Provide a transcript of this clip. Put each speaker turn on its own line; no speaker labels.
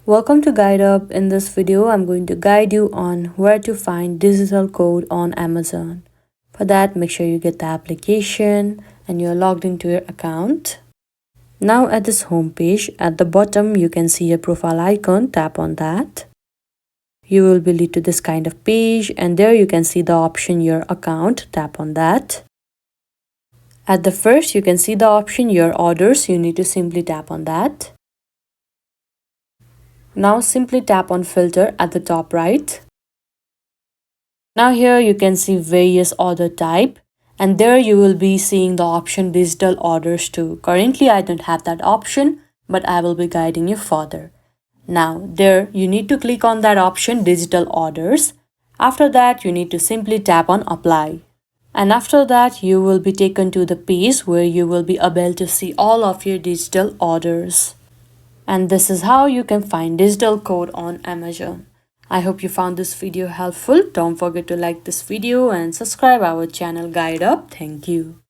Welcome to Guide Up. In this video, I'm going to guide you on where to find digital code on Amazon. For that, make sure you get the application and you're logged into your account. Now at this home page, at the bottom, you can see a profile icon. Tap on that. You will be led to this kind of page, and there you can see the option Your Account. Tap on that. At the first, you can see the option Your Orders. You need to simply tap on that. Now simply tap on Filter at the top right. Now here you can see various order type, and there you will be seeing the option Digital Orders too. Currently I don't have that option, but I will be guiding you further. Now there you need to click on that option Digital Orders. After that you need to simply tap on Apply. And after that you will be taken to the page where you will be able to see all of your digital orders. And this is how you can find digital code on Amazon. I hope you found this video helpful. Don't forget to like this video and subscribe our channel Guide Up. Thank you.